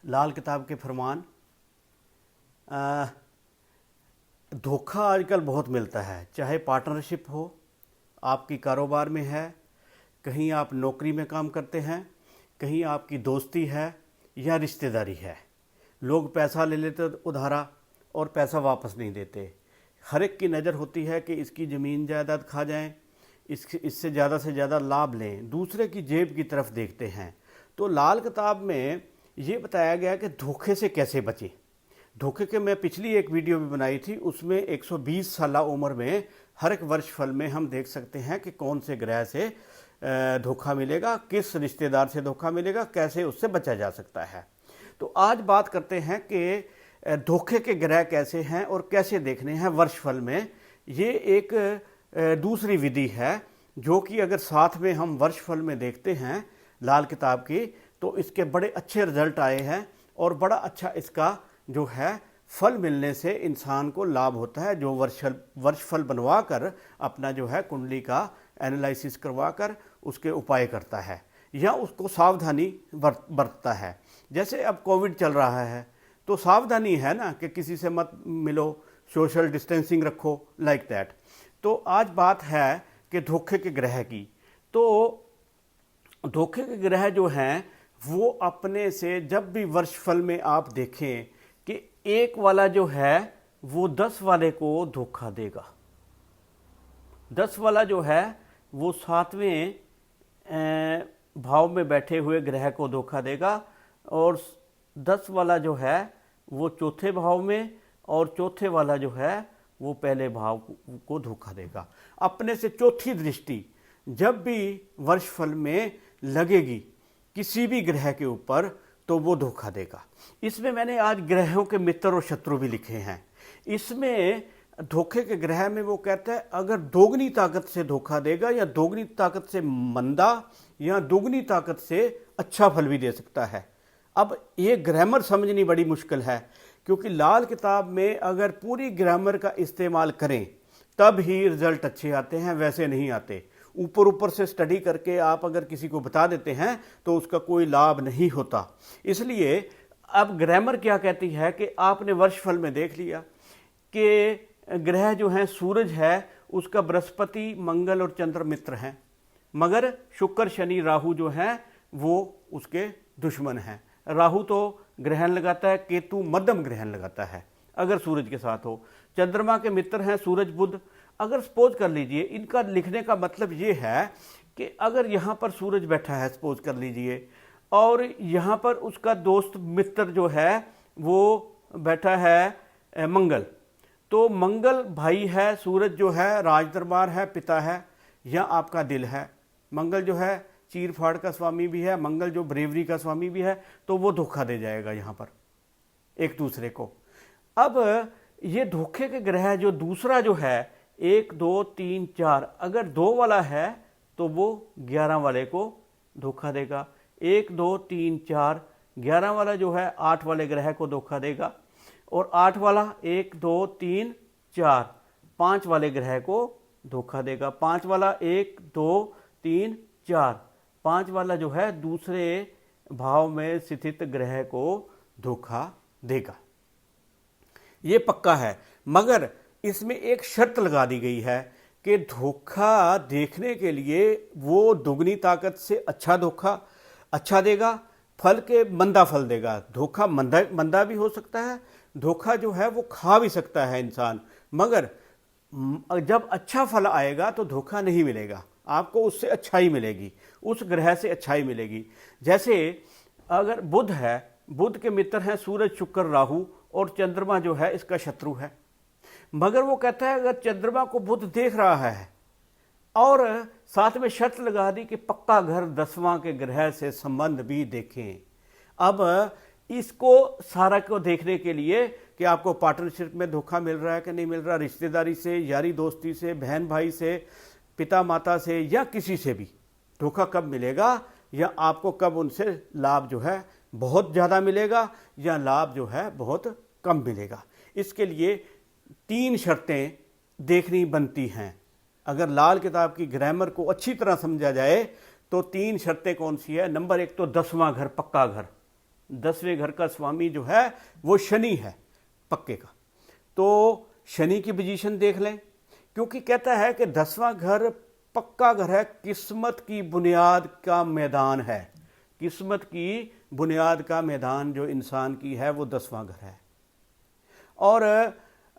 लाल किताब के फरमान। अ, धोखा आजकल बहुत मिलता है, चाहे पार्टनरशिप हो, आपकी कारोबार में है, कहीं आप नौकरी में काम करते हैं, कहीं आपकी दोस्ती है या रिश्तेदारी है। लोग पैसा ले लेते उधारा और पैसा वापस नहीं देते। हर एक की नज़र होती है कि इसकी ज़मीन जायदाद खा जाएं, इससे ज़्यादा से ज़्यादा लाभ लें, दूसरे की जेब की तरफ देखते हैं। तो लाल किताब में ये बताया गया कि धोखे से कैसे बचें। धोखे के मैं पिछली एक वीडियो भी बनाई थी, उसमें 120 साल उम्र में हर एक वर्ष फल में हम देख सकते हैं कि कौन से ग्रह से धोखा मिलेगा, किस रिश्तेदार से धोखा मिलेगा, कैसे उससे बचा जा सकता है। तो आज बात करते हैं कि धोखे के ग्रह कैसे हैं और कैसे देखने हैं वर्ष फल में। ये एक दूसरी विधि है जो कि अगर साथ में हम वर्ष फल में देखते हैं लाल किताब की, तो इसके बड़े अच्छे रिजल्ट आए हैं और बड़ा अच्छा इसका जो है फल मिलने से इंसान को लाभ होता है। जो वर्ष फल बनवा कर अपना जो है कुंडली का एनालिसिस करवा कर उसके उपाय करता है या उसको सावधानी बरतता है। जैसे अब कोविड चल रहा है तो सावधानी है ना कि किसी से मत मिलो, सोशल डिस्टेंसिंग रखो, लाइक दैट। तो आज बात है कि धोखे के ग्रह की। तो धोखे के ग्रह जो हैं वो अपने से जब भी वर्ष फल में आप देखें कि एक वाला जो है वो 10 वाले को धोखा देगा, 10 वाला जो है वो 7वें भाव में बैठे हुए ग्रह को धोखा देगा, और 10 वाला जो है वो चौथे भाव में, और चौथे वाला जो है वो पहले भाव को धोखा देगा। अपने से चौथी दृष्टि जब भी वर्ष फल में लगेगी किसी भी ग्रह के ऊपर तो वो धोखा देगा। इसमें मैंने आज ग्रहों के मित्र और शत्रु भी लिखे हैं। इसमें धोखे के ग्रह में वो कहता है अगर दोगुनी ताकत से धोखा देगा या दोगुनी ताकत से मंदा या दोगुनी ताकत से अच्छा फल भी दे सकता है। अब ये ग्रामर समझनी बड़ी मुश्किल है, क्योंकि लाल किताब में अगर पूरी ग्रामर का इस्तेमाल करें तब ही रिजल्ट अच्छे आते हैं, वैसे नहीं आते। ऊपर ऊपर से स्टडी करके आप अगर किसी को बता देते हैं तो उसका कोई लाभ नहीं होता। इसलिए अब ग्रामर क्या कहती है कि आपने वर्षफल में देख लिया कि ग्रह जो हैं, सूरज है उसका बृहस्पति, मंगल और चंद्र मित्र हैं, मगर शुक्र, शनि, राहु जो हैं वो उसके दुश्मन हैं। राहु तो ग्रहण लगाता है, केतु मध्यम ग्रहण लगाता है अगर सूरज के साथ हो। चंद्रमा के मित्र हैं सूरज, बुध। अगर सपोज कर लीजिए, इनका लिखने का मतलब ये है कि अगर यहाँ पर सूरज बैठा है सपोज कर लीजिए, और यहाँ पर उसका दोस्त मित्र जो है वो बैठा है मंगल, तो मंगल भाई है, सूरज जो है राज दरबार है, पिता है, या आपका दिल है। मंगल जो है चीर फाड़ का स्वामी भी है, मंगल जो ब्रेवरी का स्वामी भी है, तो वो धोखा दे जाएगा यहाँ पर एक दूसरे को। अब ये धोखे के ग्रह जो दूसरा जो है 1, 2, 3, 4, अगर 2 वाला है तो वो 11 वाले को धोखा देगा। 1, 2, 3, 4, 11 वाला जो है 8 वाले ग्रह को धोखा देगा, और 8 वाला 1, 2, 3, 4, 5 वाले ग्रह को धोखा देगा। 5 वाला 1, 2, 3, 4, 5 वाला जो है दूसरे भाव में स्थित ग्रह को धोखा देगा। ये पक्का है, मगर इसमें एक शर्त लगा दी गई है कि धोखा देखने के लिए वो दुगनी ताकत से अच्छा धोखा अच्छा देगा, फल के मंदा फल देगा। धोखा मंदा भी हो सकता है, धोखा जो है वो खा भी सकता है इंसान, मगर जब अच्छा फल आएगा तो धोखा नहीं मिलेगा, आपको उससे अच्छाई मिलेगी, उस ग्रह से अच्छाई मिलेगी। जैसे अगर बुध है, बुध के मित्र हैं सूरज, शुक्र, राहु, और चंद्रमा जो है इसका शत्रु है। मगर वो कहता है अगर चंद्रमा को बुध देख रहा है और साथ में शर्त लगा दी कि पक्का घर 10वां के ग्रह से संबंध भी देखें। अब इसको सारा को देखने के लिए कि आपको पार्टनरशिप में धोखा मिल रहा है कि नहीं मिल रहा, रिश्तेदारी से, यारी दोस्ती से, बहन भाई से, पिता माता से, या किसी से भी धोखा कब मिलेगा, या आपको कब उनसे लाभ जो है बहुत ज़्यादा मिलेगा या लाभ जो है बहुत कम मिलेगा। इसके लिए 3 शर्तें देखनी बनती हैं। अगर लाल किताब की ग्रामर को अच्छी तरह समझा जाए तो 3 शर्तें कौन सी है। नंबर 1 तो 10वां घर पक्का घर, 10वें घर का स्वामी जो है वो शनि है पक्के का। तो शनि की पोजीशन देख लें, क्योंकि कहता है कि 10वां घर पक्का घर है, किस्मत की बुनियाद का मैदान है। किस्मत की बुनियाद का मैदान जो इंसान की है वो 10वां घर है। और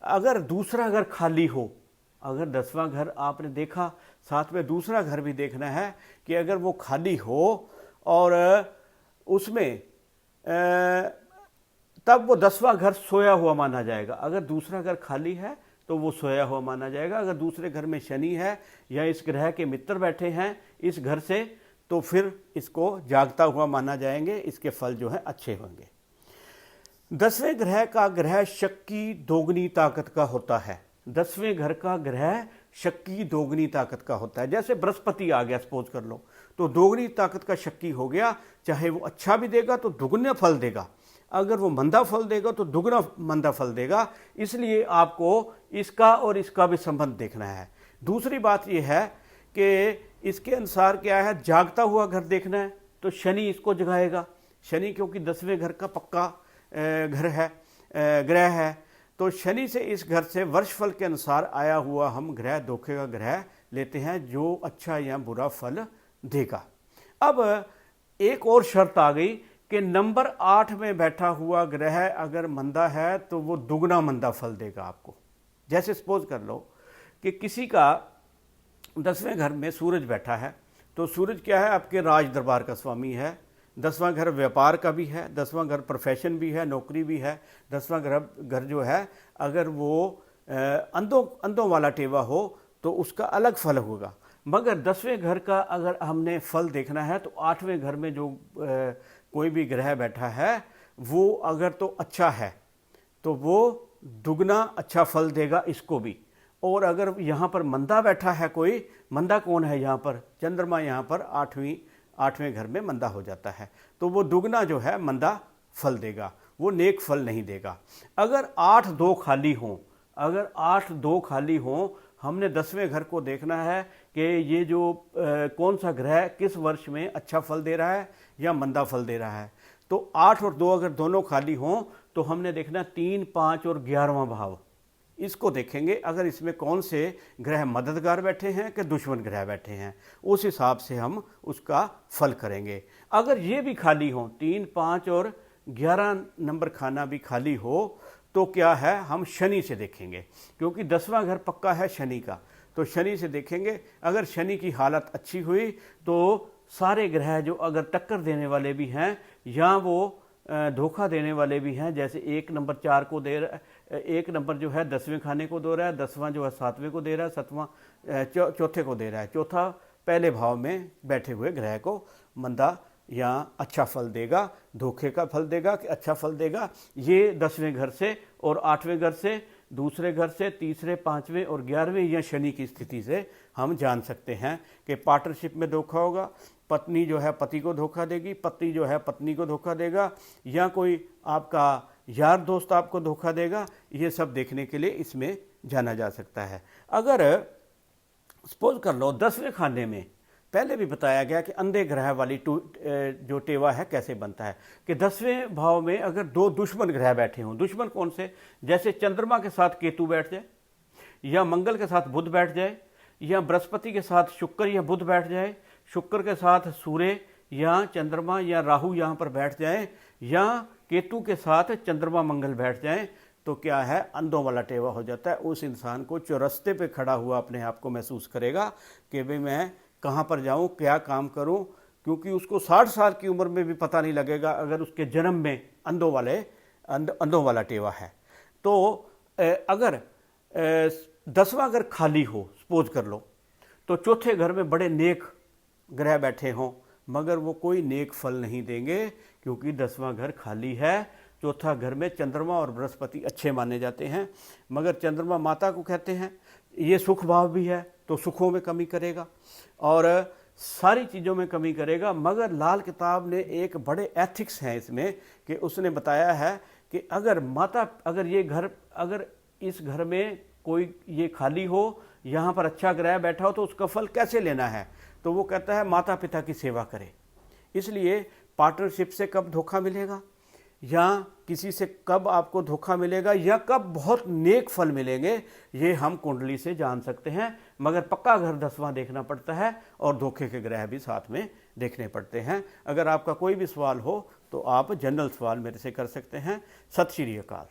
अगर दूसरा घर खाली हो, अगर 10वां घर आपने देखा, साथ में दूसरा घर भी देखना है कि अगर वो खाली हो और उसमें तब वो 10वां घर सोया हुआ माना जाएगा। अगर दूसरा घर खाली है तो वो सोया हुआ माना जाएगा। अगर दूसरे घर में शनि है या इस ग्रह के मित्र बैठे हैं इस घर से, तो फिर इसको जागता हुआ माना जाएंगे, इसके फल जो है अच्छे होंगे। 10वें ग्रह का ग्रह शक की दोगुनी ताकत का होता है। 10वें घर का ग्रह शक की दोगुनी ताकत का होता है। जैसे बृहस्पति आ गया सपोज कर लो, तो दोगुनी ताकत का शक्की हो गया। चाहे वो अच्छा भी देगा तो दुगुना फल देगा, अगर वो मंदा फल देगा तो दुगना मंदा फल देगा। इसलिए आपको इसका और इसका भी संबंध देखना है। दूसरी बात यह है कि इसके अनुसार क्या है, जागता हुआ घर देखना है तो शनि इसको जगाएगा। शनि क्योंकि 10वें घर का पक्का घर है, ग्रह है, तो शनि से इस घर से वर्षफल के अनुसार आया हुआ हम ग्रह धोखे का ग्रह लेते हैं जो अच्छा या बुरा फल देगा। अब एक और शर्त आ गई कि नंबर 8 में बैठा हुआ ग्रह अगर मंदा है तो वो दुगना मंदा फल देगा आपको। जैसे सपोज कर लो कि किसी का 10वें घर में सूरज बैठा है, तो सूरज क्या है, आपके राज दरबार का स्वामी है। 10वां घर व्यापार का भी है, 10वां घर प्रोफेशन भी है, नौकरी भी है। 10वां घर जो है अगर वो अंधों वाला टेवा हो तो उसका अलग फल होगा। मगर 10वें घर का अगर हमने फल देखना है तो 8वें घर में जो कोई भी ग्रह बैठा है वो अगर तो अच्छा है तो वो दुगना अच्छा फल देगा इसको भी। और अगर यहाँ पर मंदा बैठा है कोई, मंदा कौन है यहाँ पर, चंद्रमा यहाँ पर 8वें घर में मंदा हो जाता है, तो वो दुगना जो है मंदा फल देगा, वो नेक फल नहीं देगा। अगर 8-2 खाली हों, अगर 8-2 खाली हों, हमने 10वें घर को देखना है कि ये जो कौन सा ग्रह किस वर्ष में अच्छा फल दे रहा है या मंदा फल दे रहा है। तो 8 और 2 अगर दोनों खाली हों तो हमने देखना 3, 5 और 11वां भाव, इसको देखेंगे। अगर इसमें कौन से ग्रह मददगार बैठे हैं कि दुश्मन ग्रह बैठे हैं, उस हिसाब से हम उसका फल करेंगे। अगर ये भी खाली हों, 3, 5 और 11 नंबर खाना भी खाली हो, तो क्या है, हम शनि से देखेंगे, क्योंकि 10वां घर पक्का है शनि का, तो शनि से देखेंगे। अगर शनि की हालत अच्छी हुई तो सारे ग्रह जो अगर टक्कर देने वाले भी हैं या वो धोखा देने वाले भी हैं, जैसे 1 नंबर 4 को दे रहा है, 1 नंबर जो है 10वें खाने को दे रहा है, 10वां जो है 7वें को दे रहा है, 7वां चौथे को दे रहा है, चौथा पहले भाव में बैठे हुए ग्रह को मंदा या अच्छा फल देगा, धोखे का फल देगा कि अच्छा फल देगा। ये 10वें घर से और 8वें घर से, दूसरे घर से, तीसरे, 5वें और 11वें या शनि की स्थिति से हम जान सकते हैं कि पार्टनरशिप में धोखा होगा, पत्नी जो है पति को धोखा देगी, पति जो है पत्नी को धोखा देगा, या कोई आपका यार दोस्त आपको धोखा देगा। ये सब देखने के लिए इसमें जाना जा सकता है। अगर सपोज कर लो 10वें खाने में पहले भी बताया गया कि अंधे ग्रह वाली जो टेवा है कैसे बनता है, कि 10वें भाव में अगर 2 दुश्मन ग्रह बैठे हों, दुश्मन कौन से, जैसे चंद्रमा के साथ केतु बैठ जाए, या मंगल के साथ बुध बैठ जाए, या बृहस्पति के साथ शुक्र या बुध बैठ जाए, शुक्र के साथ सूर्य या चंद्रमा या राहु यहाँ पर बैठ जाए, या केतु के साथ चंद्रमा मंगल बैठ जाए, तो क्या है, अंधों वाला टेवा हो जाता है। उस इंसान को चौरस्ते पे खड़ा हुआ अपने आप को महसूस करेगा कि भाई मैं कहाँ पर जाऊँ, क्या काम करूँ, क्योंकि उसको 60 साल की उम्र में भी पता नहीं लगेगा अगर उसके जन्म में अंधों वाला टेवा है। तो अगर 10वां घर खाली हो, सपोज कर लो, तो चौथे घर में बड़े नेक ग्रह बैठे हों, मगर वो कोई नेक फल नहीं देंगे, क्योंकि 10वां घर खाली है। चौथा घर में चंद्रमा और बृहस्पति अच्छे माने जाते हैं, मगर चंद्रमा माता को कहते हैं, ये सुख भाव भी है, तो सुखों में कमी करेगा और सारी चीज़ों में कमी करेगा। मगर लाल किताब ने एक बड़े एथिक्स हैं इसमें कि उसने बताया है कि अगर ये घर, अगर इस घर में कोई ये खाली हो, यहाँ पर अच्छा ग्रह बैठा हो, तो उसका फल कैसे लेना है, तो वो कहता है माता पिता की सेवा करे। इसलिए पार्टनरशिप से कब धोखा मिलेगा, या किसी से कब आपको धोखा मिलेगा या कब बहुत नेक फल मिलेंगे, ये हम कुंडली से जान सकते हैं। मगर पक्का घर 10वां देखना पड़ता है और धोखे के ग्रह भी साथ में देखने पड़ते हैं। अगर आपका कोई भी सवाल हो तो आप जनरल सवाल मेरे से कर सकते हैं। सत श्री अकाल।